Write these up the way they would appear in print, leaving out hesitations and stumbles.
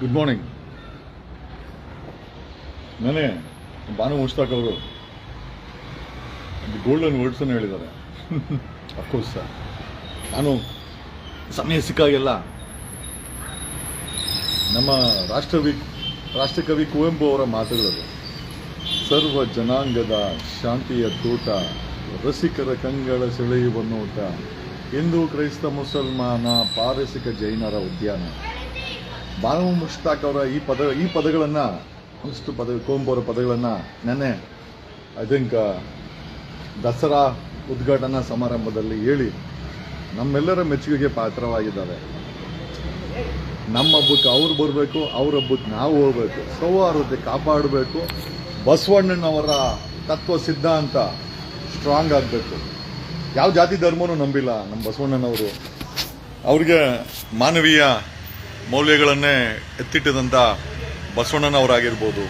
Good morning. ನಾನೇ ಬಾನು ಮುಷ್ತಾಕ್ ಅವರು golden ವರ್ಡ್ಸನ್ನು ಹೇಳಿದ್ದಾರೆ. ಅಫ್ಕೋರ್ಸ್ ಸರ್, ನಾನು ಸಮಯ ಸಿಕ್ಕಾಗೆಲ್ಲ ನಮ್ಮ ರಾಷ್ಟ್ರಕವಿ ಕುವೆಂಪು ಅವರ ಮಾತುಗಳದು. ಸರ್ವ ಜನಾಂಗದ ಶಾಂತಿಯ ತೋಟ, ರಸಿಕರ ಕಂಗಳ ಸೆಳೆಯುವ ನೋಟ, ಹಿಂದೂ ಕ್ರೈಸ್ತ ಮುಸಲ್ಮಾನ ಪಾರಸಿಕ ಜೈನರ ಉದ್ಯಾನ. ಬಾನು ಮುಷ್ತಾಕ್ ಅವರ ಈ ಪದಗಳನ್ನು ಕುವೆಂಪು ಅವರ ಪದಗಳನ್ನು ನೆನ್ನೆ ಐ ಥಿಂಕ್ ದಸರಾ ಉದ್ಘಾಟನಾ ಸಮಾರಂಭದಲ್ಲಿ ಹೇಳಿ ನಮ್ಮೆಲ್ಲರ ಮೆಚ್ಚುಗೆಗೆ ಪಾತ್ರವಾಗಿದ್ದಾರೆ. ನಮ್ಮ ಹಬ್ಬಕ್ಕೆ ಅವ್ರು ಬರಬೇಕು, ಅವ್ರ ಹಬ್ಬಕ್ಕೆ ನಾವು ಹೋಗ್ಬೇಕು, ಸೌಹಾರ್ದತೆ ಕಾಪಾಡಬೇಕು, ಬಸವಣ್ಣನವರ ತತ್ವ ಸಿದ್ಧಾಂತ ಸ್ಟ್ರಾಂಗ್ ಆಗಬೇಕು. ಯಾವ ಜಾತಿ ಧರ್ಮನೂ ನಂಬಿಲ್ಲ ನಮ್ಮ ಬಸವಣ್ಣನವರು. ಅವ್ರಿಗೆ ಮಾನವೀಯ ಮೌಲ್ಯಗಳನ್ನೇ ಎತ್ತಿಟ್ಟಿದಂಥ ಬಸವಣ್ಣನವರಾಗಿರ್ಬೋದು,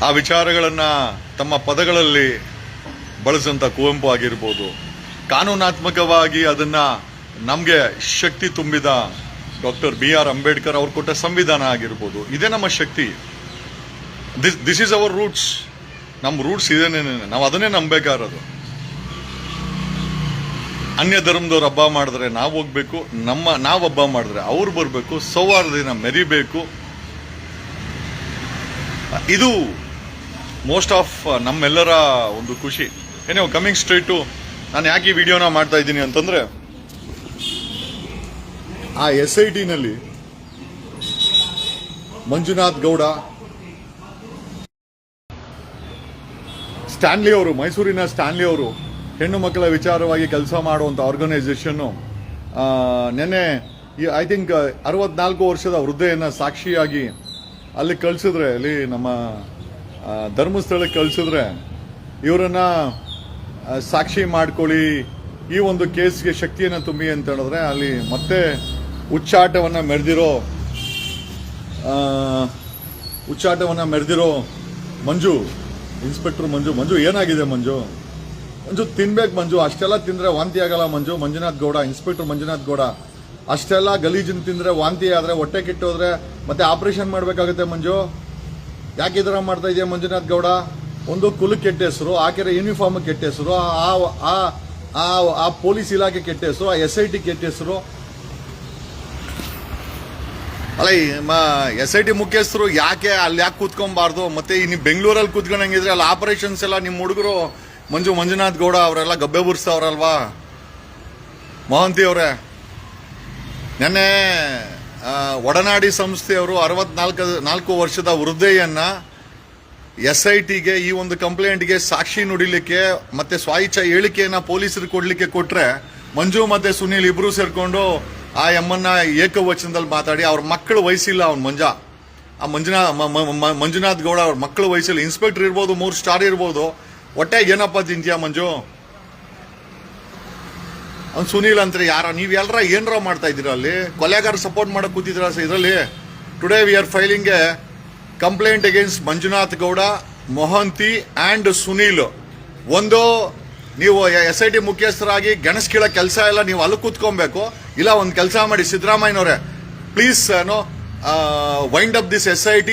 ಆ ವಿಚಾರಗಳನ್ನು ತಮ್ಮ ಪದಗಳಲ್ಲಿ ಬಳಸಿದಂಥ ಕುವೆಂಪು ಆಗಿರ್ಬೋದು, ಕಾನೂನಾತ್ಮಕವಾಗಿ ಅದನ್ನು ನಮಗೆ ಶಕ್ತಿ ತುಂಬಿದ ಡಾಕ್ಟರ್ BR ಅಂಬೇಡ್ಕರ್ ಅವ್ರು ಕೊಟ್ಟ ಸಂವಿಧಾನ ಆಗಿರ್ಬೋದು. ಇದೇ ನಮ್ಮ ಶಕ್ತಿ. This is our roots. ನಮ್ಮ ರೂಟ್ಸ್ ಇದೇನೇ, ನಾವು ಅದನ್ನೇ ನಂಬೇಕಾರದು. ಅನ್ಯ ಧರ್ಮದವ್ರು ಹಬ್ಬ ಮಾಡಿದ್ರೆ ನಾವು ಹೋಗ್ಬೇಕು, ನಾವು ಹಬ್ಬ ಮಾಡಿದ್ರೆ ಅವ್ರು ಬರಬೇಕು, ಸೌಹಾರ್ದತೆನ ಮೆರಿಬೇಕು. ಇದು ಮೋಸ್ಟ್ ಆಫ್ ನಮ್ಮೆಲ್ಲರ ಒಂದು ಖುಷಿ. ಏನೋ ಕಮಿಂಗ್ ಸ್ಟ್ರೇಟ್ ಟು ನಾನು ಯಾಕೆ ಈ ವಿಡಿಯೋನ ಮಾಡ್ತಾ ಇದ್ದೀನಿ ಅಂತಂದ್ರೆ, ಆ SITನಲ್ಲಿ ಮಂಜುನಾಥ್ ಗೌಡ, ಸ್ಟ್ಯಾನ್ಲಿ ಅವರು, ಮೈಸೂರಿನ ಸ್ಟ್ಯಾನ್ಲಿ ಅವರು ಹೆಣ್ಣು ಮಕ್ಕಳ ವಿಚಾರವಾಗಿ ಕೆಲಸ ಮಾಡುವಂಥ ಆರ್ಗನೈಸೇಷನ್ನು ನೆನ್ನೆ ಐ ಥಿಂಕ್ 64 ವರ್ಷದ ವೃದ್ಧೆಯನ್ನು ಸಾಕ್ಷಿಯಾಗಿ ಅಲ್ಲಿ ಕಳಿಸಿದ್ರೆ, ಅಲ್ಲಿ ನಮ್ಮ ಧರ್ಮಸ್ಥಳಕ್ಕೆ ಕಳಿಸಿದ್ರೆ, ಇವರನ್ನ ಸಾಕ್ಷಿ ಮಾಡ್ಕೊಳ್ಳಿ, ಈ ಒಂದು ಕೇಸ್ಗೆ ಶಕ್ತಿಯನ್ನು ತುಂಬಿ ಅಂತ ಹೇಳಿದ್ರೆ, ಅಲ್ಲಿ ಮತ್ತೆ ಉಚ್ಚಾಟವನ್ನು ಮೆರೆದಿರೋ ಮಂಜು, ಇನ್ಸ್ಪೆಕ್ಟರ್ ಮಂಜು ಏನಾಗಿದೆ ಮಂಜು ತಿನ್ಬೇಕು ಮಂಜು, ಅಷ್ಟೆಲ್ಲ ತಿಂದ್ರೆ ವಾಂತಿ ಆಗಲ್ಲ ಮಂಜು. ಮಂಜುನಾಥ್ ಗೌಡ, ಇನ್ಸ್ಪೆಕ್ಟರ್ ಮಂಜುನಾಥ್ ಗೌಡ, ಅಷ್ಟೆಲ್ಲ ಗಲೀಜನ್ನು ತಿಂದ್ರೆ ವಾಂತಿ ಆದ್ರೆ, ಹೊಟ್ಟೆ ಕೆಟ್ಟೋದ್ರೆ ಮತ್ತೆ ಆಪರೇಷನ್ ಮಾಡಬೇಕಾಗುತ್ತೆ ಮಂಜು. ಯಾಕೆ ಈ ಥರ ಮಾಡ್ತಾ ಇದೆಯಾ ಮಂಜುನಾಥ್ ಗೌಡ? ಒಂದು ಕುಲಕ್ಕೆ ಕೆಟ್ಟ ಹೆಸರು, ಆಕೆರೆ ಯೂನಿಫಾರ್ಮ್ ಕೆಟ್ಟ ಹೆಸರು, ಆ ಪೊಲೀಸ್ ಇಲಾಖೆ ಕೆಟ್ಟ ಹೆಸರು, ಆ SIT ಕೆಟ್ಟ ಹೆಸರು. ಅಲ್ಲ, SIT ಮುಖ್ಯಸ್ಥರು ಯಾಕೆ ಅಲ್ಲಿ ಕೂತ್ಕೊಬಾರ್ದು? ಮತ್ತೆ ನೀವು ಬೆಂಗಳೂರಲ್ಲಿ ಕೂತ್ಕೊಂಡಂಗಿದ್ರೆ ಅಲ್ಲಿ ಆಪರೇಷನ್ಸ್ ಎಲ್ಲ ನಿಮ್ಮ ಹುಡುಗರು ಮಂಜುನಾಥ್ ಗೌಡ ಅವರೆಲ್ಲ ಗಬ್ಬೆ ಬುರ್ಸ್ತವ್ರಲ್ವಾ? ಮೋಹಂತಿ ಅವರೇ, ನೆನ್ನೆ ಒಡನಾಡಿ ಸಂಸ್ಥೆಯವರು 64 ವರ್ಷದ ವೃದ್ಧೆಯನ್ನ SITಗೆ ಈ ಒಂದು ಕಂಪ್ಲೇಂಟ್ಗೆ ಸಾಕ್ಷಿ ನುಡಿಲಿಕ್ಕೆ ಮತ್ತೆ ಸ್ವಾಯಿಚ್ಛ ಹೇಳಿಕೆಯನ್ನ ಪೊಲೀಸರಿಗೆ ಕೊಡ್ಲಿಕ್ಕೆ ಕೊಟ್ರೆ, ಮಂಜು ಮತ್ತೆ ಸುನೀಲ್ ಇಬ್ರು ಸೇರ್ಕೊಂಡು ಆ ಎಮ್ಮನ್ನ ಏಕವಚನದಲ್ಲಿ ಮಾತಾಡಿ, ಅವ್ರ ಮಕ್ಕಳು ವಯಸ್ಸಿಲ್ಲ, ಅವ್ನ ಮಂಜುನಾಥ್ ಗೌಡ ಅವ್ರ ಮಕ್ಕಳು ವಯಸ್ಸಿಲ್ಲ. ಇನ್ಸ್ಪೆಕ್ಟರ್ ಇರ್ಬೋದು, 3 ಸ್ಟಾರ್ ಇರ್ಬೋದು, ಹೊಟ್ಟೆಗೆ ಏನಪ್ಪ ತಿಂತೀಯ ಮಂಜು? ಅವ್ನು ಸುನೀಲ್ ಅಂತಾರೆ ಯಾರ, ನೀವು ಎಲ್ಲರ ಏನರ ಮಾಡ್ತಾ ಇದ್ದೀರ ಅಲ್ಲಿ? ಕೊಲೆಗಾರ ಸಪೋರ್ಟ್ ಮಾಡಕ್ ಕೂತಿದ್ರ ಇದರಲ್ಲಿ? Today we are filing a complaint against Manjunath Gowda, Mohanty and Sunil. ಒಂದು, ನೀವು SIT ಮುಖ್ಯಸ್ಥರಾಗಿ ಗಣಸ್ಕೀಳ ಕೆಲಸ ಎಲ್ಲ ನೀವು ಅಲ್ಲಿ ಕೂತ್ಕೊಬೇಕು. ಇಲ್ಲ, ಒಂದು ಕೆಲಸ ಮಾಡಿ ಸಿದ್ದರಾಮಯ್ಯನವರೇ, please wind up this SIT,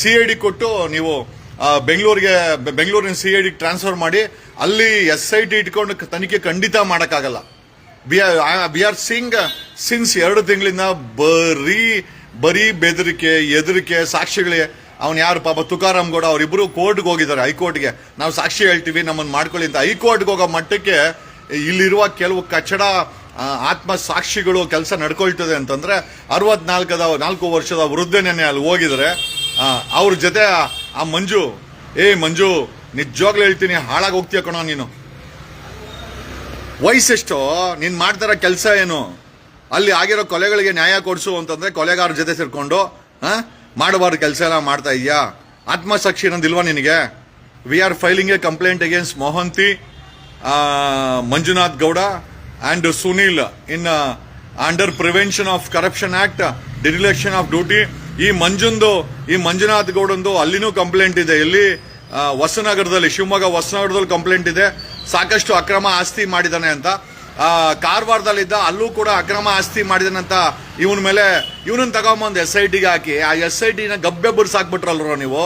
CID ಕೊಟ್ಟು ನೀವು ಬೆಂಗಳೂರಿನ CID ಟ್ರಾನ್ಸ್ಫರ್ ಮಾಡಿ. ಅಲ್ಲಿ SIT ಇಟ್ಕೊಂಡು ತನಿಖೆ ಖಂಡಿತ ಮಾಡೋಕ್ಕಾಗಲ್ಲ. ವಿ ಆರ್ ಸೀಯಿಂಗ್ ಸಿನ್ಸ್ 2 ತಿಂಗಳಿಂದ ಬರೀ ಎದರಿಕೆ ಸಾಕ್ಷಿಗಳಿಗೆ. ಅವ್ನು ಯಾರು ಪಾಪ ತುಕಾರಾಮ್ ಗೌಡ, ಅವರಿಬ್ಬರು ಕೋರ್ಟ್ಗೆ ಹೋಗಿದ್ದಾರೆ, ಹೈಕೋರ್ಟ್ಗೆ. ನಾವು ಸಾಕ್ಷಿ ಹೇಳ್ತೀವಿ, ನಮ್ಮನ್ನು ಮಾಡ್ಕೊಳ್ಳಿ ಅಂತ ಹೈಕೋರ್ಟ್ಗೆ ಹೋಗೋ ಮಟ್ಟಕ್ಕೆ ಇಲ್ಲಿರುವ ಕೆಲವು ಕಚಡ ಆತ್ಮ ಸಾಕ್ಷಿಗಳು ಕೆಲಸ ನಡ್ಕೊಳ್ತದೆ ಅಂತಂದ್ರೆ, 64 ವರ್ಷದ ವೃದ್ಧೆನೇ ಅಲ್ಲಿ ಹೋಗಿದ್ರೆ ಅವ್ರ ಜೊತೆ ಆ ಮಂಜು, ಮಂಜು ನಿಜವಾಗ್ಲೂ ಹೇಳ್ತೀನಿ, ಹಾಳಾಗಿ ಹೋಗ್ತೀಯ ಕಣೋ ನೀನು. ವಯಸ್ಸೆಷ್ಟು? ನೀನ್ ಮಾಡ್ತಾರ ಕೆಲಸ ಏನು? ಅಲ್ಲಿ ಆಗಿರೋ ಕೊಲೆಗಳಿಗೆ ನ್ಯಾಯ ಕೊಡಿಸು ಅಂತಂದ್ರೆ ಕೊಲೆಗಾರ ಜೊತೆ ಸೇರ್ಕೊಂಡು ಮಾಡಬಾರ್ದು ಕೆಲಸ ಎಲ್ಲ ಮಾಡ್ತಾ ಇದೆಯಾ? ಆತ್ಮಸಾಕ್ಷಿ ಅನ್ನೋದಿಲ್ವಾ ನಿನಗೆ? We are filing a complaint against Mohanty, Manjunath Gowda and Sunil in under prevention of corruption act, dereliction of duty. ಈ ಮಂಜುನಾಥ್ ಗೌಡಂದು ಅಲ್ಲಿನೂ ಕಂಪ್ಲೇಂಟ್ ಇದೆ. ಎಲ್ಲಿ? ಹೊಸನಗರದಲ್ಲಿ, ಶಿವಮೊಗ್ಗ ಹೊಸನಗರದಲ್ಲಿ ಕಂಪ್ಲೇಂಟ್ ಇದೆ. ಸಾಕಷ್ಟು ಅಕ್ರಮ ಆಸ್ತಿ ಮಾಡಿದ್ದಾನೆ ಅಂತ. ಕಾರವಾರದಲ್ಲಿದ್ದ, ಅಲ್ಲೂ ಕೂಡ ಅಕ್ರಮ ಆಸ್ತಿ ಮಾಡಿದನಂತ ಇವನ ಮೇಲೆ ಇವನನ್ನ ತಗೊಂಬಂದು SITಗೆ ಹಾಕಿ ಆ SITನ ಗಬ್ಬೆ ಬುರ್ಸಾಕ್ಬಿಟ್ರಲ್ರೋ ನೀವು.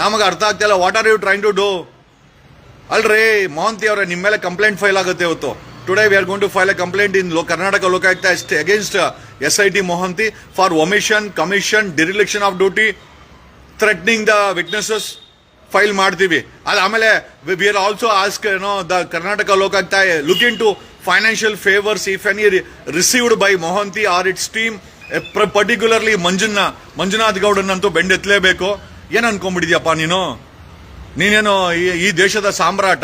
ನಮಗೆ ಅರ್ಥ ಆಗ್ತಿಲ್ಲ, what are you trying to do? ಅಲ್ರಿ ಮೋಹಂತಿ ಅವರೇ, ನಿಮ್ಮ ಮೇಲೆ ಕಂಪ್ಲೇಂಟ್ ಫೈಲ್ ಆಗುತ್ತೆ ಇವತ್ತು. Today we are going to file a complaint in Karnataka Lokayukta against SIT Mohanty for omission, commission, dereliction of duty, threatening the witnesses file ಮಾಡ್ತೀವಿ. ಅದು ಆಮೇಲೆ we are also ask the Karnataka Lokayukta look into financial favours if any received by Mohanty or its team, particularly Manjunath ಗೌಡನ್ನಂತೂ ಬೆಂಡೆತ್ತಲೇಬೇಕು. ಏನ್ ಅನ್ಕೊಂಡ್ಬಿಟ್ಟಿದ್ಯಪ್ಪ ನೀನೇನು ಈ ದೇಶದ ಸಾಮ್ರಾಟ,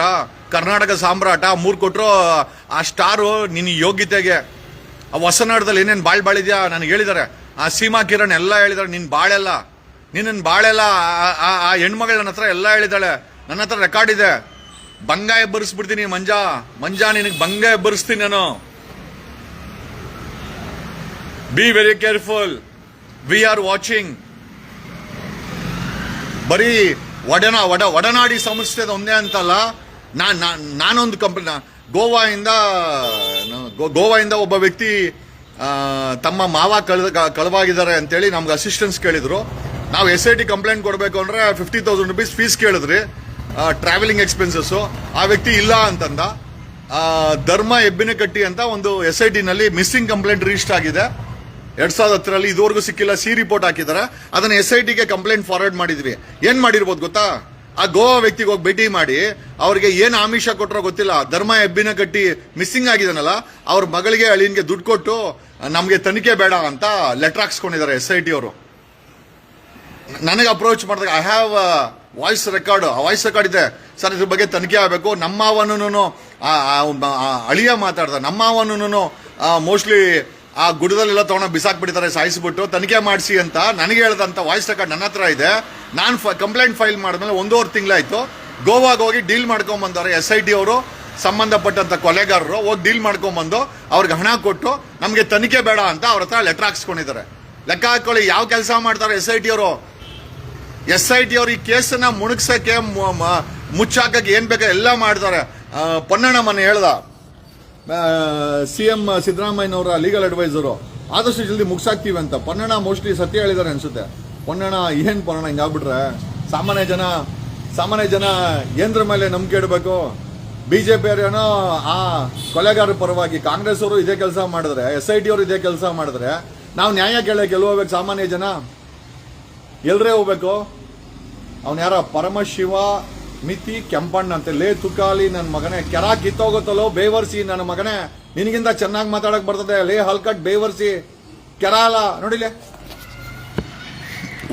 ಕರ್ನಾಟಕ ಸಾಮ್ರಾಟ, 3 ಕೊಟ್ಟರು ಆ ಸ್ಟಾರು ನಿನ್ನ ಯೋಗ್ಯತೆಗೆ. ಆ ಹೊಸನಾಡದಲ್ಲಿ ಏನೇನು ಬಾಳಿದ್ಯಾ ನನಗೆ ಹೇಳಿದ್ದಾರೆ, ಆ ಸೀಮಾ ಕಿರಣ್ ಎಲ್ಲ ಹೇಳಿದಾರೆ. ನಿನ್ನ ಬಾಳೆಲ್ಲ ಆ ಹೆಣ್ಮಗಳ ನನ್ನ ಹತ್ರ ಎಲ್ಲ ಹೇಳಿದಾಳೆ, ನನ್ನ ಹತ್ರ ರೆಕಾರ್ಡ್ ಇದೆ. ಬಂಗ ಎಬ್ಬರಿಸ್ಬಿಡ್ತೀನಿ ಮಂಜಾ, ನಿನಗೆ ಬಂಗ ಎಬ್ಬರಿಸ್ತೀನಿ ನಾನು. Be very careful, we are watching. ಬರೀ ಒಡನಾಡಿ ಸಂಸ್ಥೆ ಒಂದೇ ಅಂತಲ್ಲ, ನಾನೊಂದು ಕಂಪನಿ ಗೋವಾದಿಂದ ಒಬ್ಬ ವ್ಯಕ್ತಿ ತಮ್ಮ ಮಾವ ಕಳವಾಗಿದ್ದಾರೆ ಅಂತೇಳಿ ನಮ್ಗೆ ಅಸಿಸ್ಟೆನ್ಸ್ ಕೇಳಿದ್ರು. ನಾವು SIT ಕಂಪ್ಲೇಂಟ್ ಕೊಡಬೇಕು ಅಂದ್ರೆ 50,000 rupees ಫೀಸ್ ಕೇಳಿದ್ರಿ, ಟ್ರಾವೆಲಿಂಗ್ ಎಕ್ಸ್ಪೆನ್ಸಸ್. ಆ ವ್ಯಕ್ತಿ ಇಲ್ಲ ಅಂತಂದ. ಧರ್ಮ ಹೆಬ್ಬಿನಕಟ್ಟಿ ಅಂತ ಒಂದು SIT ನಲ್ಲಿ ಮಿಸ್ಸಿಂಗ್ ಕಂಪ್ಲೇಂಟ್ ರಿಜಿಸ್ಟರ್ ಆಗಿದೆ 2010ರಲ್ಲಿ, ಇದುವರೆಗೂ ಸಿಕ್ಕಿಲ್ಲ. ಸಿ ರಿಪೋರ್ಟ್ ಹಾಕಿದ್ದಾರೆ, ಅದನ್ನ SITಗೆ ಕಂಪ್ಲೇಂಟ್ ಫಾರ್ವರ್ಡ್ ಮಾಡಿದ್ವಿ. ಏನ್ ಮಾಡಿರ್ಬೋದು ಗೊತ್ತಾ? ಆ ಗೋವಾ ವ್ಯಕ್ತಿಗೆ ಹೋಗಿ ಭೇಟಿ ಮಾಡಿ ಅವ್ರಿಗೆ ಏನ್ ಆಮಿಷ ಕೊಟ್ಟರೋ ಗೊತ್ತಿಲ್ಲ. ಧರ್ಮ ಹೆಬ್ಬಿನಕಟ್ಟಿ ಮಿಸ್ಸಿಂಗ್ ಆಗಿದಾನಲ್ಲ, ಅವ್ರ ಮಗಳಿಗೆ ಅಳಿಯನ್ಗೆ ದುಡ್ಡು ಕೊಟ್ಟು ನಮ್ಗೆ ತನಿಖೆ ಬೇಡ ಅಂತ ಲೆಟರ್ ಹಾಕ್ಸ್ಕೊಂಡಿದ್ದಾರೆ SIT ಅವರು. ನನಗೆ ಅಪ್ರೋಚ್ ಮಾಡಿದಾಗ ಐ ಹ್ಯಾವ್ ವಾಯ್ಸ್ ರೆಕಾರ್ಡ್ ಇದೆ ಸರ್, ಇದ್ರ ಬಗ್ಗೆ ತನಿಖೆ ಆಗಬೇಕು. ನಮ್ಮವನೂ ಅಳಿಯ ಮಾತಾಡ್ದ, ನಮ್ಮವನೂ ಮೋಸ್ಟ್ಲಿ ಆ ಗುಡದಲ್ಲೆಲ್ಲ ತಗೊಂಡು ಬಿಸಾಕ್ಬಿಟ್ಟಿದ್ದಾರೆ, ಸಾಯಿಸ್ಬಿಟ್ಟು ತನಿಖೆ ಮಾಡಿಸಿ ಅಂತ ನನಗೆ ಹೇಳ್ದಂತ ವಾಯ್ಸ್ ರೆಕಾರ್ಡ್ ನನ್ನ ಹತ್ರ ಇದೆ. ನಾನು ಕಂಪ್ಲೇಂಟ್ ಫೈಲ್ ಮಾಡಿದ್ಮೇಲೆ 1.5 ತಿಂಗಳಾಯ್ತು. ಗೋವಾಗೆ ಹೋಗಿ ಡೀಲ್ ಮಾಡ್ಕೊಂಡ್ಬಂದವ್ರೆ SIT ಅವರು, ಸಂಬಂಧಪಟ್ಟಂತ ಕೊಲೆಗಾರರು ಹೋಗಿ ಡೀಲ್ ಮಾಡ್ಕೊಂಡ್ಬಂದು ಅವ್ರಿಗೆ ಹಣ ಕೊಟ್ಟು ನಮಗೆ ತನಿಖೆ ಬೇಡ ಅಂತ ಅವ್ರ ಹತ್ರ ಲೆಟರ್ ಹಾಕ್ಸ್ಕೊಂಡಿದ್ದಾರೆ. ಲೆಕ್ಕ ಹಾಕೊಳ್ಳಿ ಯಾವ ಕೆಲಸ ಮಾಡ್ತಾರೆ SIT ಅವರು. SIT ಅವರು ಈ ಕೇಸನ್ನ ಮುಣಗ್ಸಕ್ಕೆ, ಮುಚ್ಚಾಕಕ್ಕೆ ಏನ್ ಬೇಕಾ ಎಲ್ಲ ಮಾಡ್ತಾರೆ. ಪೊನ್ನಣ್ಣ ಮನೆ ಹೇಳ್ದ, CM ಸಿದ್ದರಾಮಯ್ಯನವರ ಲೀಗಲ್ ಅಡ್ವೈಸರು, ಆದಷ್ಟು ಜಲ್ದಿ ಮುಗ್ಸಾಕ್ತೀವಿ ಅಂತ. ಪೊನ್ನಣ್ಣ ಮೋಸ್ಟ್ಲಿ ಸತ್ಯ ಹೇಳಿದ್ದಾರೆ ಅನ್ಸುತ್ತೆ. ಪೊನ್ನಣ್ಣ ಹಿಂಗಾಗ್ಬಿಟ್ರೆ ಸಾಮಾನ್ಯ ಜನ ಏನ್ರ ಮೇಲೆ ನಂಬಿಕೆ ಇಡಬೇಕು? BJP ಅವರೇನೋ ಆ ಕೊಲೆಗಾರರ ಪರವಾಗಿ, ಕಾಂಗ್ರೆಸ್ ಅವರು ಇದೇ ಕೆಲಸ ಮಾಡಿದ್ರೆ, SIT ಅವರು ಇದೇ ಕೆಲಸ ಮಾಡಿದ್ರೆ ನಾವು ನ್ಯಾಯ ಕೇಳಕ್ಕೆ ಎಲ್ಲಿ ಹೋಗ್ಬೇಕು? ಸಾಮಾನ್ಯ ಜನ ಎಲ್ರೇ ಹೋಗ್ಬೇಕು? ಅವನ್ ಯಾರ ಪರಮಶಿವ ಮಿತಿ ಕೆಂಪಣ್ಣ ಅಂತ, ಲೇ ತುಕಾಲಿ ನನ್ನ ಮಗನೇ, ಕೆರ ಕಿತ್ತೋಗುತ್ತಲ್ಲೋ ಬೇವರ್ಸಿ ನನ್ನ ಮಗನೇ, ನಿನಗಿಂತ ಚೆನ್ನಾಗಿ ಮಾತಾಡಕ್ ಬರ್ತದೆ ಲೇ ಹಲ್ಕಟ್ ಬೇವರ್ಸಿ ಕೆರ ಅಲ್ಲ ನೋಡಿಲೆ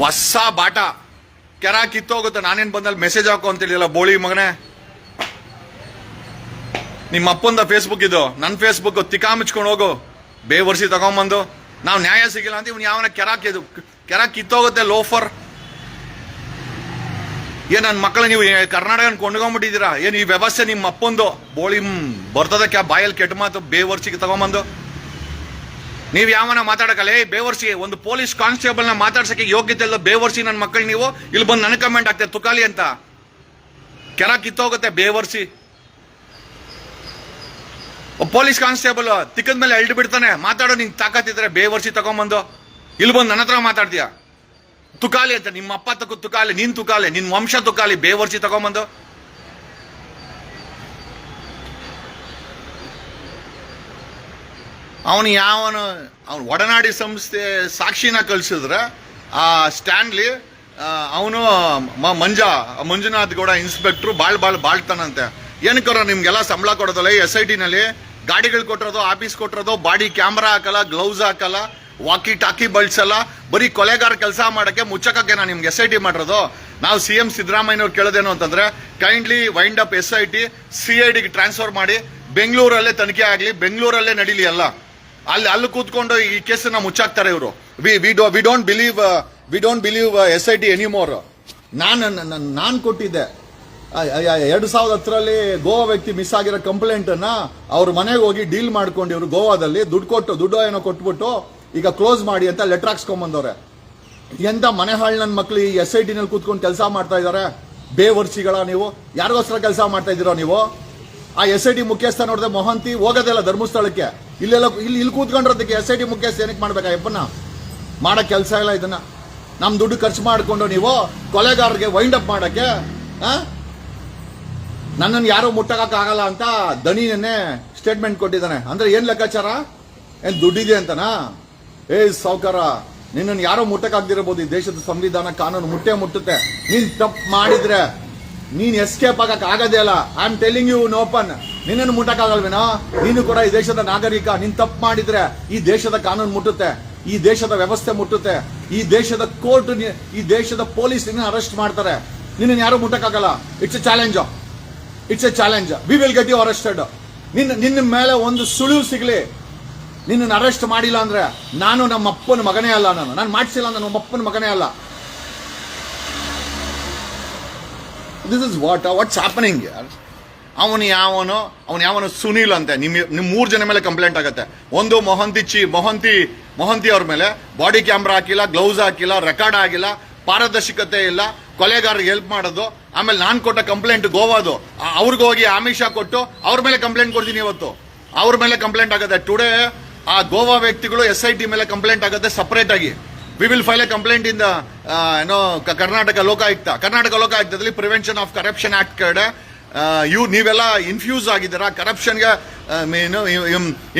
ಹೊಸ ಬಾಟ, ಕೆರ ಕಿತ್ತೋಗುತ್ತೆ. ನಾನೇನ್ ಬಂದಲ್ಲಿ ಮೆಸೇಜ್ ಹಾಕೋ ಅಂತೇಳಿಲ್ಲ ಬೋಳಿ ಮಗನೇ. ನಿಮ್ಮ ಅಪ್ಪಂದ ಫೇಸ್ಬುಕ್ ಇದು, ನನ್ನ ಫೇಸ್ಬುಕ್, ತಿಕಾ ಮುಚ್ಕೊಂಡು ಹೋಗು. ಬೇವರ್ಸಿ ತಗೊಂಬಂದು ನಾವು ನ್ಯಾಯ ಸಿಗಿಲ್ಲ ಅಂತ ಇವ್ನು ಯಾವನ ಕೆರ ಕಿತ್ತೋಗುತ್ತೆ ಲೋಫರ್. ಏನ್ ನನ್ನ ಮಕ್ಕಳು ನೀವು ಕರ್ನಾಟಕ ಕೊಂಡ್ಕೊಂಡ್ಬಿಟ್ಟಿದ್ದೀರಾ? ಏನ್ ಈ ವ್ಯವಸ್ಥೆ ನಿಮ್ಮ ಅಪ್ಪಂದು? ಬೋಳಿ ಬರ್ತದ ಬಾಯಲ್ಲಿ ಕೆಟ್ಟ ಮಾತು, ಬೇವರ್ಸಿಗೆ ತಗೊಂಬಂದು ನೀವ್ ಯಾವನ ಮಾತಾಡಕಲ್ಲ. ಬೇವರ್ಸಿ ಒಂದು ಪೊಲೀಸ್ ಕಾನ್ಸ್ಟೇಬಲ್ ನ ಮಾತಾಡ್ಸಕ್ಕೆ ಯೋಗ್ಯತೆ ಇಲ್ಲ ಬೇವರ್ಸಿ ನನ್ನ ಮಕ್ಕಳು. ನೀವು ಇಲ್ಲಿ ಬಂದು ನನಗೆ ಕಮೆಂಟ್ ಆಗ್ತದೆ ತುಕಾಲಿ ಅಂತ. ಕೆರ ಕಿತ್ತೋಗುತ್ತೆ ಬೇವರ್ಸಿ. ಪೊಲೀಸ್ ಕಾನ್ಸ್ಟೇಬಲ್ ತಿಕ್ಕದ ಮೇಲೆ ಎಳ್ದು ಬಿಡ್ತಾನೆ, ಮಾತಾಡೋ ನಿಂಗೆ ತಾಕತ್ತಿದ್ರೆ ಬೇವರ್ಸಿ ತಗೊಂಬಂದು ಇಲ್ಲಿ ಬಂದು ನನ್ನ ಹತ್ರ ಮಾತಾಡ್ತೀಯ ತುಕಾಲಿ ಅಂತ. ನಿಮ್ಮ ಅಪ್ಪ ತುಕಾಲಿ, ನೀನ್ ತುಕಾಲಿ, ನಿನ್ ವಂಶ ತುಕಾಲಿ, ಬೇವರ್ಸಿ ತಗೊಂಬಂದು. ಅವನು ಒಡನಾಡಿ ಸಂಸ್ಥೆ ಸಾಕ್ಷಿನ ಕಳ್ಸಿದ್ರೆ ಆ ಸ್ಟ್ಯಾನ್ಲಿ ಅವನು ಮಂಜುನಾಥ್ ಗೌಡ ಇನ್ಸ್ಪೆಕ್ಟ್ರು ಬಾಳ್ತಾನಂತೆ. ಏನಕ್ಕವ್ರ ನಿಮ್ಗೆಲ್ಲ ಸಂಬಳ ಕೊಡೋದಲ್ಲ SIT ನಲ್ಲಿ? ಗಾಡಿಗಳು ಕೊಟ್ಟಿರೋದು, ಆಫೀಸ್ ಕೊಟ್ಟಿರೋದು, ಬಾಡಿ ಕ್ಯಾಮ್ರಾ ಹಾಕಲ್ಲ, ಗ್ಲೌಸ್ ಹಾಕಲ್ಲ, ವಾಕಿ ಟಾಕಿ ಬಳಸಲ್ಲ, ಬರೀ ಕೊಲೆಗಾರ ಕೆಲಸ ಮಾಡಕ್ಕೆ ಮುಚ್ಚಕ್ಕೆ ನಾ ನಿಮ್ಗೆ SIT ಮಾಡಿರೋದು. ನಾವು CM ಸಿದ್ದರಾಮಯ್ಯನವ್ರು ಕೇಳೋದೇನು ಅಂತಂದ್ರೆ, ಕೈಂಡ್ಲಿ ವೈಂಡ್ ಅಪ್ SIT CIDಗೆ ಟ್ರಾನ್ಸ್ಫರ್ ಮಾಡಿ ಬೆಂಗಳೂರಲ್ಲೇ ತನಿಖೆ ಆಗಲಿ, ಬೆಂಗಳೂರಲ್ಲೇ ನಡೀಲಿ ಎಲ್ಲ. ಅಲ್ಲಿ ಕೂತ್ಕೊಂಡು ಈ ಕೇಸನ್ನ ಮುಚ್ಚಾಕ್ತಾರೆ ಇವರು. We don't believe SIT anymore. ನಾನು ಕೊಟ್ಟಿದ್ದೆ 2010ರಲ್ಲಿ ಗೋವಾ ವ್ಯಕ್ತಿ ಮಿಸ್ ಆಗಿರೋ ಕಂಪ್ಲೇಂಟ್ ಅನ್ನ ಅವ್ರ ಮನೆಗೆ ಹೋಗಿ ಡೀಲ್ ಮಾಡ್ಕೊಂಡು ಇವರು ಗೋವಾದಲ್ಲಿ ದುಡ್ಡು ಏನೋ ಕೊಟ್ಬಿಟ್ಟು ಈಗ ಕ್ಲೋಸ್ ಮಾಡಿ ಅಂತ ಲೆಟರ್ ಹಾಕ್ಸ್ಕೊಂಡ್ಬಂದವ್ರೆ. ಎಂತ ಮನೆ ಹಾಳು ನನ್ನ ಮಕ್ಳು ಈ SIT ನಲ್ಲಿ ಕೂತ್ಕೊಂಡು ಕೆಲಸ ಮಾಡ್ತಾ ಇದಾರೆ. ಬೇವರ್ಸಿಗಳ ನೀವು ಯಾರಿಗೋಸ್ಕರ ಕೆಲಸ ಮಾಡ್ತಾ ಇದ್ದೀರೋ ನೀವು? ಆ SIT ಮುಖ್ಯಸ್ಥ ನೋಡಿದ್ರೆ ಮೊಹಂತಿ ಹೋಗೋದಿಲ್ಲ ಧರ್ಮಸ್ಥಳಕ್ಕೆ. ಇಲ್ಲಿ ಕೂತ್ಕೊಂಡಿರೋದಕ್ಕೆ SIT ಮುಖ್ಯಸ್ಥ ಏನಕ್ಕೆ ಮಾಡ್ಬೇಕಾ ಯಪ್ಪನ್ನ? ಮಾಡೋ ಕೆಲಸ ಇಲ್ಲ ಇದನ್ನ. ನಮ್ಮ ದುಡ್ಡು ಖರ್ಚು ಮಾಡಿಕೊಂಡು ನೀವು ಕೊಲೆಗಾರರಿಗೆ ವೈಂಡ್ ಅಪ್ ಮಾಡಕ್ಕೆ ನನ್ನನ್ನು ಯಾರು ಮುಟ್ಟಕ್ಕಾಗಲ್ಲ ಅಂತ ದಣಿನೇ ಸ್ಟೇಟ್ಮೆಂಟ್ ಕೊಟ್ಟಿದ್ದಾನೆ. ಅಂದ್ರೆ ಏನ್ ಲೆಕ್ಕಾಚಾರ? ಏನ್ ದುಡ್ಡಿದೆ ಅಂತನಾ? ಸಾವ್ಕಾರ, ನಿನ್ನನ್ನು ಯಾರೋ ಮುಟ್ಟಕ್ಕಾಗ್ದಿರಬಹುದು. ಈ ದೇಶದ ಸಂವಿಧಾನ ಕಾನೂನು ಮುಟ್ಟುತ್ತೆ. ನೀನ್ ತಪ್ಪು ಮಾಡಿದ್ರೆ ನೀನ್ ಎಸ್ಕೇಪ್ ಆಗದೇ ಅಲ್ಲ. I am telling you open. ನಿನ್ನನ್ನು ಮುಟ್ಟಕ್ಕಾಗಲ್ವೇನೋ? ನೀನು ಕೂಡ ಈ ದೇಶದ ನಾಗರಿಕ. ನೀನ್ ತಪ್ಪು ಮಾಡಿದ್ರೆ ಈ ದೇಶದ ಕಾನೂನು ಮುಟ್ಟುತ್ತೆ, ಈ ದೇಶದ ವ್ಯವಸ್ಥೆ ಮುಟ್ಟುತ್ತೆ, ಈ ದೇಶದ ಕೋರ್ಟ್, ಈ ದೇಶದ ಪೊಲೀಸ್ ನಿನ್ನ ಅರೆಸ್ಟ್ ಮಾಡ್ತಾರೆ. ನಿನ್ನನ್ನು ಯಾರು ಮುಟ್ಟಕ್ಕಾಗಲ್ಲ. It's a challenge. We will get you arrested. ನಿನ್ನ ಮೇಲೆ ಒಂದು ಸುಳಿವು ಸಿಗ್ಲಿ. ನಿನ್ನನ್ನು ಅರೆಸ್ಟ್ ಮಾಡಿಲ್ಲ ಅಂದ್ರೆ ನಾನು ನಮ್ಮ ಅಪ್ಪನ ಮಗನೇ ಅಲ್ಲ. ನಾನು ಮಾಡಿಸಿಲ್ಲ ಅಂದ್ರೆ ನಮ್ಮ ಅಪ್ಪನ ಮಗನೇ ಅಲ್ಲ. This is what's happening. ಅವನು ಯಾವನು ಸುನೀಲ್ ಅಂತೆ. ನಿಮ್ 3 ಜನ ಮೇಲೆ ಕಂಪ್ಲೇಂಟ್ ಆಗುತ್ತೆ. ಒಂದು ಮೊಹಂತಿ ಅವ್ರ ಮೇಲೆ ಬಾಡಿ ಕ್ಯಾಮ್ರಾ ಹಾಕಿಲ್ಲ, ಗ್ಲೌಸ್ ಹಾಕಿಲ್ಲ, ರೆಕಾರ್ಡ್ ಆಗಿಲ್ಲ, ಪಾರದರ್ಶಕತೆ ಇಲ್ಲ, ಕೊಲೆಗಾರರಿಗೆ ಹೆಲ್ಪ್ ಮಾಡೋದು. ಆಮೇಲೆ ನಾನು ಕೊಟ್ಟ ಕಂಪ್ಲೇಂಟ್ ಗೋವಾದು, ಅವ್ರಿಗೆ ಹೋಗಿ ಆಮಿಷ ಕೊಟ್ಟು ಅವ್ರ ಮೇಲೆ ಕಂಪ್ಲೇಂಟ್ ಕೊಡ್ತೀನಿ. ಇವತ್ತು ಅವ್ರ ಮೇಲೆ ಕಂಪ್ಲೇಂಟ್ ಆಗುತ್ತೆ. ಟುಡೇ ಆ ಗೋವಾ ವ್ಯಕ್ತಿಗಳು SIT ಮೇಲೆ ಕಂಪ್ಲೇಂಟ್ ಆಗುತ್ತೆ ಸಪರೇಟ್ ಆಗಿ. We will file a complaint in the Karnataka ಲೋಕಾಯುಕ್ತದಲ್ಲಿ ಪ್ರಿವೆನ್ಷನ್ ಆಫ್ ಕರಪ್ಷನ್ ಆಕ್ಟ್ ಕಡೆ ನೀವೆಲ್ಲ ಇನ್ಫ್ಯೂಸ್ ಆಗಿದ್ದೀರಾ, ಕರಪ್ಷನ್ಗೆ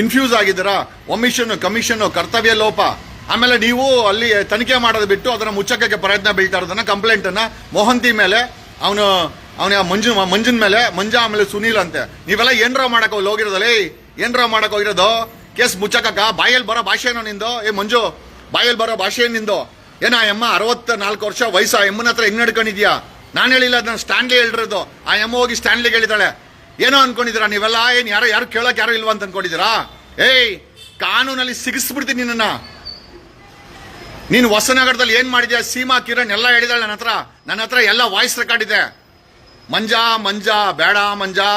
ಇನ್ಫ್ಯೂಸ್ ಆಗಿದ್ದೀರಾ. ಒಮಿಷನ್, ಕಮಿಷನ್, ಕರ್ತವ್ಯ ಲೋಪ. ಆಮೇಲೆ ನೀವು ಅಲ್ಲಿ ತನಿಖೆ ಮಾಡೋದು ಬಿಟ್ಟು ಅದನ್ನ ಮುಚ್ಚಕ್ಕೆ ಪ್ರಯತ್ನ ಬೀಳ್ತಾ ಇರೋದನ್ನ ಕಂಪ್ಲೇಂಟ್ ಅನ್ನ ಮೊಹಂತಿ ಮೇಲೆ, ಅವನ ಮಂಜುನ್ ಮೇಲೆ, ಆಮೇಲೆ ಸುನೀಲ್ ಅಂತೆ. ನೀವೆಲ್ಲ ಏನ್ರ ಮಾಡಕ್ ಹೋಗಿರೋದಲ್ಲ, ಏನ್ರ ಮಾಡಕ್ ಹೋಗಿರೋದು? ಕೇಸ್ ಮುಚ್ಚಕ್ಕ ಬಾಯಲ್ಲಿ ಬರೋ ಭಾಷೆ ಏನೋ ನಿಂದು? ಮಂಜು, ಬಾಯಲ್ಲಿ ಬರೋ ಭಾಷೆ ನಿಂದು? ಏನೋ ಎಮ್ಮ 64 ವರ್ಷ ವಯಸ್ಸು, ಆ ಎಮ್ಮನ ಹತ್ರ ಹೆಂಗ್ ನಡ್ಕೊಂಡಿದ್ಯಾ? ನಾನು ಹೇಳಿಲ್ಲ, ಅದನ್ನ ಸ್ಟ್ಯಾನ್ಲಿ ಹೇಳಿರೋದು. ಆ ಎಮ್ಮ ಹೋಗಿ ಸ್ಟ್ಯಾನ್ಲಿಗೆ ಹೇಳಿದಾಳೆ. ಏನೋ ಅನ್ಕೊಂಡಿದ್ದೀರಾ ನೀವೆಲ್ಲ? ಏನ್ ಯಾರು ಕೇಳಕ್ ಯಾರು ಇಲ್ವಾ ಅಂತ ಅನ್ಕೊಂಡಿದ್ದೀರಾ? ಕಾನೂನಲ್ಲಿ ಸಿಗಿಸ್ಬಿಡ್ತೀನಿ ನಿನ್ನ. ನೀನು ಹೊಸನಗರದಲ್ಲಿ ಏನ್ ಮಾಡಿದ್ಯಾ? ಸೀಮಾ ಕಿರಣ್ ಎಲ್ಲ ಹೇಳಿದಾಳೆ ನನ್ನ ಹತ್ರ ಎಲ್ಲ ವಾಯ್ಸ್ ರೆಕಾರ್ಡ್ ಇದೆ. ಮಂಜಾ ಬೇಡ ಮಂಜಾ,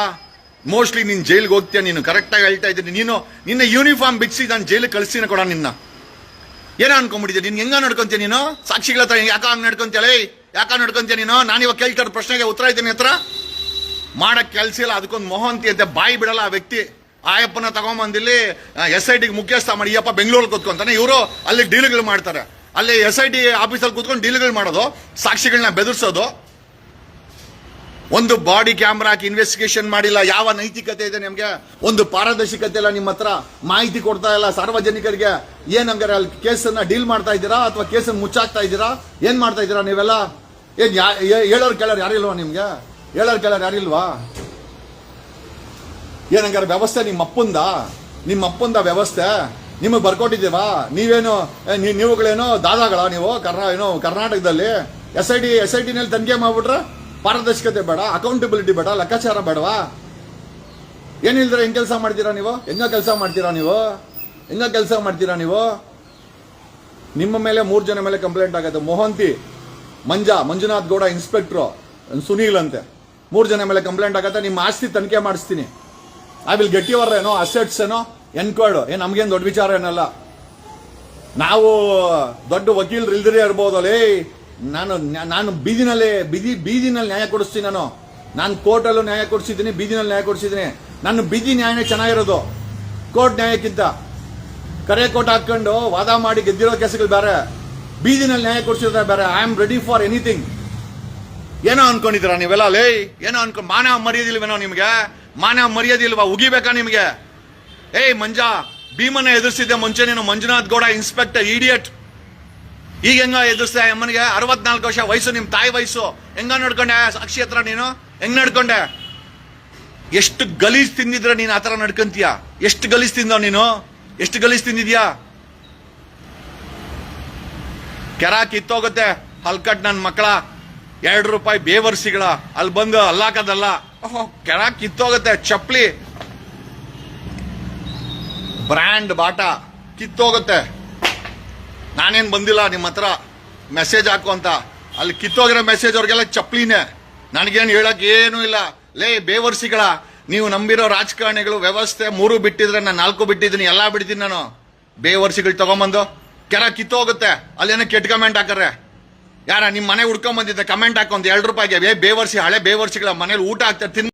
ಮೋಸ್ಟ್ಲಿ ನೀನ್ ಜೈಲ್ಗೆ ಹೋಗ್ತೀಯ. ನೀನು ಕರೆಕ್ಟ್ ಆಗಿ ಹೇಳ್ತಾ ಇದ್ದೀನಿ. ನಿನ್ನ ಯೂನಿಫಾರ್ಮ್ ಬಿಡಿಸಿ ನಾನು ಜೈಲಿಗೆ ಕಳಿಸ್ತೀನಿ ಕೊಡ. ನಿನ್ನ ಏನೋ ಅನ್ಕೊಂಡ್ಬಿಟ್ಟಿದ್ಯಾ? ನಿನ್ ಹೆಂಗ ನಡ್ಕೊಂತೀಯ ನೀನು? ಸಾಕ್ಷಿಗಳ ಹತ್ರ ಯಾಕ ಹಂಗ್ ನಡ್ಕೊಂತೀಯ ನೀನು? ನಾನು ಇವಾಗ ಕೇಳ್ತಾ ಇರೋ ಪ್ರಶ್ನೆಗೆ ಉತ್ತರ ಇದ್ದೀನಿ ಹತ್ರ. ಮಾಡಕ್ ಕೆಲ್ಸ ಇಲ್ಲ, ಅದಕ್ಕೊಂದು ಮೊಹಂತಿ ಅಂತೆ ಬಾಯಿ ಬಿಡಲ್ಲ ಆ ವ್ಯಕ್ತಿ. ಆಯಪ್ಪನ ತಗೊಂಬಂದಿಲ್ಲಿ SIT ಮುಖ್ಯಸ್ಥ ಮಾಡಿ, ಅಪ್ಪ ಬೆಂಗಳೂರಲ್ಲಿ ಕೂತ್ಕೊಂತಾನೆ. ಇವರು ಅಲ್ಲಿ ಡೀಲ್ಗಳು ಮಾಡ್ತಾರೆ. ಅಲ್ಲಿ SIT ಆಫೀಸಲ್ಲಿ ಕೂತ್ಕೊಂಡು ಡೀಲ್ಗಳು ಮಾಡೋದು, ಸಾಕ್ಷಿಗಳನ್ನ ಬೆದರ್ಸೋದು. ಒಂದು ಬಾಡಿ ಕ್ಯಾಮ್ರಾ ಹಾಕಿ ಇನ್ವೆಸ್ಟಿಗೇಷನ್ ಮಾಡಿಲ್ಲ. ಯಾವ ನೈತಿಕತೆ ಇದೆ ನಿಮ್ಗೆ? ಒಂದು ಪಾರದರ್ಶಕತೆ ಇಲ್ಲ ನಿಮ್ಮ ಹತ್ರ. ಮಾಹಿತಿ ಕೊಡ್ತಾ ಇಲ್ಲ ಸಾರ್ವಜನಿಕರಿಗೆ. ಏನಂಗಾರೆ ಅಲ್ಲಿ ಕೇಸನ್ನ ಡೀಲ್ ಮಾಡ್ತಾ ಇದ್ದೀರಾ ಅಥವಾ ಕೇಸನ್ನ ಮುಚ್ಚಾಕ್ತಾ ಇದ್ದೀರಾ? ಏನ್ ಮಾಡ್ತಾ ಇದ್ದೀರಾ ನೀವೆಲ್ಲ? ಏನ್ ಹೇಳೋರ್ ಕೇಳೋರು ಯಾರಿಲ್ವಾ ನಿಮ್ಗೆ? ಯಾರಿಲ್ವಾ? ಏನಂಗಾರೆ ವ್ಯವಸ್ಥೆ ನಿಮ್ಮ ಅಪ್ಪಂದ ವ್ಯವಸ್ಥೆ ನಿಮಗೆ ಬರ್ಕೊಟ್ಟಿದ್ದೀವಾ? ನೀವುಗಳೇನೋ ದಾದಾಗಳ ನೀವು ಕರ್ನಾಟಕದಲ್ಲಿ SIT ನಲ್ಲಿ ತನಿಖೆ ಮಾಡ್ಬಿಟ್ರೆ ಪಾರದರ್ಶಕತೆ ಬೇಡ, ಅಕೌಂಟಬಿಲಿಟಿ ಬೇಡ, ಲೆಕ್ಕಾಚಾರ ಬೇಡವಾ? ಏನಿಲ್ದ್ರೆ ಹೆಂಗ್ ಕೆಲಸ ಮಾಡ್ತೀರಾ ನೀವು? ಹೆಂಗ ಕೆಲಸ ಮಾಡ್ತೀರಾ ನೀವು? ನಿಮ್ಮ ಮೇಲೆ 3 ಜನ ಮೇಲೆ ಕಂಪ್ಲೇಂಟ್ ಆಗುತ್ತೆ. ಮೊಹಂತಿ, ಮಂಜುನಾಥ್ ಗೌಡ ಇನ್ಸ್ಪೆಕ್ಟ್ರು, ಸುನೀಲ್ ಅಂತೆ. 3 ಜನ ಮೇಲೆ ಕಂಪ್ಲೇಂಟ್ ಆಗುತ್ತೆ. ನಿಮ್ಮ ಆಸ್ತಿ ತನಿಖೆ ಮಾಡಿಸ್ತೀನಿ. I will get your assets enquired. ನಮ್ಗೇನು ದೊಡ್ಡ ವಿಚಾರ ಏನಲ್ಲ. ನಾವು ದೊಡ್ಡ ವಕೀಲರು ಇಲ್ದಿರೇ ಇರ್ಬೋದಲ್ಲೇ. ನಾನು ಬೀದಿನಲ್ಲಿ ನ್ಯಾಯ ಕೊಡಿಸ್ತೀನಿ. ನಾನು ಕೋರ್ಟಲ್ಲೂ ನ್ಯಾಯ ಕೊಡಿಸಿದ್ದೀನಿ, ಬೀದಿನಲ್ಲಿ ನ್ಯಾಯ ಕೊಡಿಸಿದ್ದೀನಿ. ನನ್ನ ಬೀದಿ ನ್ಯಾಯನೇ ಚೆನ್ನಾಗಿರೋದು ಕೋರ್ಟ್ ನ್ಯಾಯಕ್ಕಿಂತ. ಕರೆ ಕೋರ್ಟ್ ಹಾಕೊಂಡು ವಾದ ಮಾಡಿ ಗೆದ್ದಿರೋ ಕೇಸುಗಳು ಬೇರೆ, ಬೀದಿನಲ್ಲಿ ನ್ಯಾಯ ಕೊಡಿಸಿದ್ರೆ ಬೇರೆ. I am ready for anything. ಏನೋ ಅನ್ಕೊಂಡಿದ್ದೀರಾ ನೀವೆಲ್ಲ? ಮಾನವ ಮರ್ಯಾದಿಲ್ವೇನೋ ನಿಮ್ಗೆ? ಮಾನವ ಮರ್ಯಾದಿಲ್ವಾ? ಉಗಿಬೇಕಾ ನಿಮ್ಗೆ? ಮಂಜಾ, ಭೀಮನ್ನ ಎದುರಿಸಿದ್ದೆ ಮುಂಚೆ ನೀನು. Manjunath Gowda inspector idiot. ಈಗ ಹೆಂಗ ಎದುರಿಸ್ದೆ ಅಮ್ಮನಿಗೆ? 64 ವರ್ಷ ವಯಸ್ಸು, ನಿಮ್ ತಾಯಿ ವಯಸ್ಸು. ಹೆಂಗ ನಡ್ಕೊಂಡೆ ಸಾಕ್ಷಿ ಹತ್ರ? ನೀನು ಹೆಂಗ್ ನಡ್ಕೊಂಡೆ? ಎಷ್ಟು ಗಲೀಜ್ ತಿಂದಿದ್ರೆ ನೀನು ಆತರ ನಡ್ಕೊಂತೀಯ? ಎಷ್ಟು ಗಲೀಜ್ ತಿಂದವ ನೀನು? ಎಷ್ಟು ಗಲೀಜ್ ತಿಂದಿದ್ಯಾ? ಕೆರ ಕಿತ್ತೋಗುತ್ತೆ ಹಲ್ಕಟ್ ನನ್ ಮಕ್ಕಳ. 2 ರೂಪಾಯಿ ಬೇವರ್ಸಿಗಳ ಅಲ್ಲಿ ಬಂದು ಅಲ್ಲಾಕದಲ್ಲ. ಕೆರ ಕಿತ್ತೋಗುತ್ತೆ. ಚಪ್ಲಿ ಬ್ರ್ಯಾಂಡ್ ಬಾಟ ಕಿತ್ತೋಗುತ್ತೆ. ನಾನೇನ್ ಬಂದಿಲ್ಲ ನಿಮ್ಮ ಹತ್ರ ಮೆಸೇಜ್ ಹಾಕು ಅಂತ. ಅಲ್ಲಿ ಕಿತ್ತೋಗಿರೋ ಮೆಸೇಜ್ ಅವ್ರಿಗೆಲ್ಲ ಚಪ್ಲಿನೇ. ನನಗೇನು ಹೇಳಕ್ ಏನೂ ಇಲ್ಲ. ಬೇವರ್ಸಿಗಳ, ನೀವು ನಂಬಿರೋ ರಾಜಕಾರಣಿಗಳು ವ್ಯವಸ್ಥೆ 3 ಬಿಟ್ಟಿದ್ರೆ ನಾನು 4 ಬಿಟ್ಟಿದ್ದೀನಿ. ಎಲ್ಲಾ ಬಿಡ್ತೀನಿ ನಾನು. ಬೇವರ್ಸಿಗಳು ತಗೊಂಬಂದು ಕೆರ ಕಿತ್ತೋಗುತ್ತೆ. ಅಲ್ಲೇನೋ ಕೆಟ್ಟ ಕಮೆಂಟ್ ಹಾಕರೆ. ಯಾರ ನಿಮ್ಮ ಮನೆ ಹುಡ್ಕೊಂಡ್ ಬಂದಿದ್ದೆ ಕಮೆಂಟ್ ಹಾಕೊಂಡ್ 2 ರೂಪಾಯಿಗೆ ಬೇವರ್ಸಿ, ಹಳೆ ಬೇವರ್ಸಿಗಳ ಮನೇಲಿ ಊಟ ಹಾಕ್ತಾರೆ.